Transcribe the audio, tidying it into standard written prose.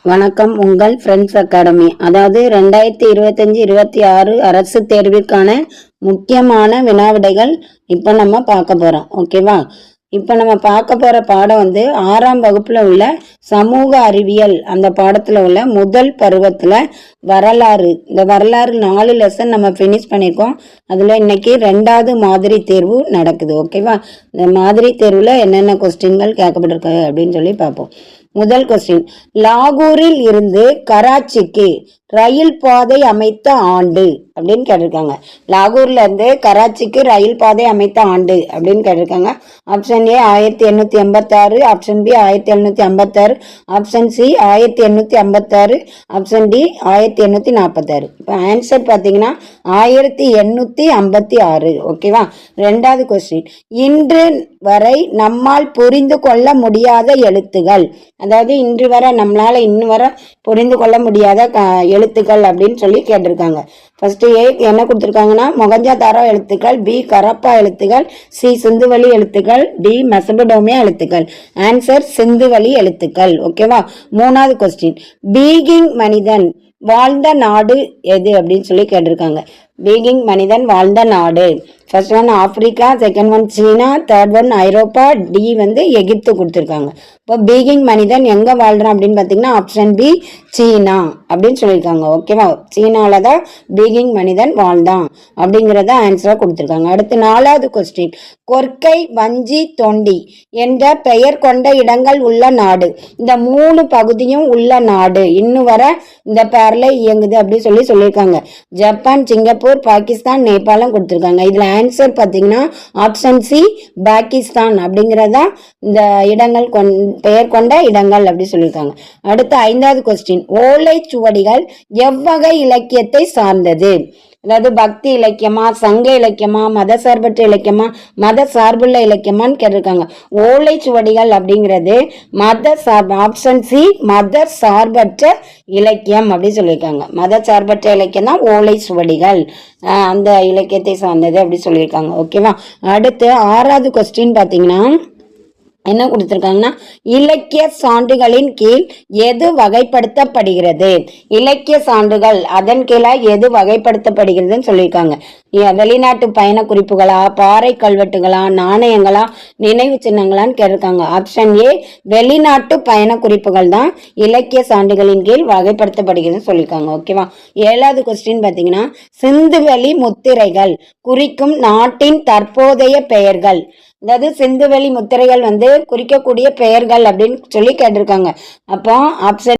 வணக்கம். உங்கள் friends academy. அதாவது 2025-26 அரசு தேர்விற்கான முக்கியமான வினாவிடைகள் இப்போ நம்ம பார்க்க போகிறோம். ஓகேவா? இப்போ நம்ம பார்க்க போகிற பாடம் 6ஆம் வகுப்பில் உள்ள சமூக அறிவியல் அந்த பாடத்தில் உள்ள முதல் பருவத்தில் வரலாறு. இந்த வரலாறு 4 லெசன் நம்ம ஃபினிஷ் பண்ணியிருக்கோம். அதில் இன்னைக்கு 2வது மாதிரி தேர்வு நடக்குது. ஓகேவா? இந்த மாதிரி தேர்வில் என்னென்ன கொஸ்டின்கள் கேட்கப்பட்டிருக்கு அப்படின்னு சொல்லி பார்ப்போம். முதல் கொஸ்டின், லாகூரில் இருந்து கராச்சிக்கு ரயில் பாதை அமைத்த ஆண்டு அப்படின்னு கேட்டிருக்காங்க. லாகூர்ல இருந்து கராச்சிக்கு ரயில் பாதை அமைத்த ஆண்டு அப்படின்னு கேட்டிருக்காங்க. Option A 1886, option B 1756, option C 1856, option D 1846. இப்போ ஆன்சர் பார்த்தீங்கன்னா 1856. ஓகேவா? 2வது கொஸ்டின், இன்று வரை நம்மால் புரிந்து கொள்ள முடியாத எழுத்துகள், அதாவது இன்று வரை நம்மளால இன்னும் வரை புரிந்து கொள்ள முடியாத எழுத்துக்கள் அப்படின்னு சொல்லி கேட்டிருக்காங்க. ஃபர்ஸ்ட் ஏ என்ன கொடுத்துருக்காங்கன்னா மொகஞ்சதாரோ எழுத்துக்கள், பி கரப்பா எழுத்துக்கள், சி சிந்துவெளி எழுத்துக்கள், டி மெசபடோமியா எழுத்துக்கள். ஆன்சர் சிந்துவெளி எழுத்துக்கள். ஓகேவா? 3வது கொஸ்டின், பீகிங் மனிதன் வாழ்ந்த நாடு எது அப்படின்னு சொல்லி கேட்டிருக்காங்க. பீகிங் மனிதன் வாழ்ந்த நாடு, first one Africa, second one சீனா, தேர்ட் ஒன் ஐரோப்பா, டி எகிப்து கொடுத்துருக்காங்க. இப்போ பீகிங் மனிதன் எங்கே வாழ்கிறான் அப்படின்னு பார்த்தீங்கன்னா ஆப்ஷன் பி சீனா அப்படின்னு சொல்லியிருக்காங்க. ஓகேவா? சீனாவில் தான் பீகிங் மனிதன் வாழ்ந்தான் அப்படிங்கிறத ஆன்சராக கொடுத்துருக்காங்க. அடுத்து 4வது கொஸ்டின், கொர்க்கை, வஞ்சி, தொண்டி என்ற பெயர் கொண்ட இடங்கள் உள்ள நாடு. இந்த 3 பகுதியும் உள்ள நாடு இன்னும் வர இந்த பேரில் இயங்குது அப்படின்னு சொல்லியிருக்காங்க. ஜப்பான், சிங்கப்பூர், பாகிஸ்தான், நேபாளம் கொடுத்துருக்காங்க. இதில் ஆன்சர் பார்த்தீங்கன்னா ஆப்ஷன் சி பாகிஸ்தான் அப்படிங்கிறதா இந்த இடங்கள் பெயர் கொண்ட இடங்கள் அப்படி சொல்லியிருக்காங்க. அடுத்த 5வது கொஸ்டின், ஓலைச்சுவடிகள் எவ்வகை இலக்கியத்தை சார்ந்தது? அதாவது பக்தி இலக்கியமா, சங்க இலக்கியமா, மத சார்பற்ற இலக்கியமா, மத சார்புள்ள இலக்கியமான்னு கேட்டிருக்காங்க. ஓலைச்சுவடிகள் அப்படிங்கிறது ஆப்ஷன் சி மத சார்பற்ற இலக்கியம் அப்படின்னு சொல்லியிருக்காங்க. மத சார்பற்ற இலக்கியம் தான் ஓலைச்சுவடிகள், அந்த இலக்கியத்தை சார்ந்தது அப்படி சொல்லியிருக்காங்க. ஓகேவா? அடுத்து 6வது கொஸ்டின் பார்த்தீங்கன்னா என்ன கொடுத்துருக்காங்கன்னா இலக்கிய சான்றுகளின் கீழ் எது வகைப்படுத்தப்படுகிறது? இலக்கிய சான்றுகள் அதன் கீழே எது வகைப்படுத்தப்படுகிறதுன்னு சொல்லியிருக்காங்க. வெளிநாட்டு பயண குறிப்புகளா, பாறை கல்வெட்டுகளா, நாணயங்களா, நினைவு சின்னங்களான்னு கேட்டிருக்காங்க. ஆப்ஷன் ஏ வெளிநாட்டு பயண குறிப்புகள் தான் இலக்கிய சான்றுகளின் கீழ் வகைப்படுத்தப்படுகிறதுன்னு சொல்லியிருக்காங்க. ஓகேவா? 7வது கொஸ்டின் பார்த்தீங்கன்னா சிந்துவெளி முத்திரைகள் குறிக்கும் நாட்டின் தற்போதைய பெயர்கள், அதாவது சிந்துவெளி முத்திரைகள் குறிக்கக்கூடிய பெயர்கள் அப்படின்னு சொல்லி கேட்டிருக்காங்க. அப்போ ஆப்ஷன்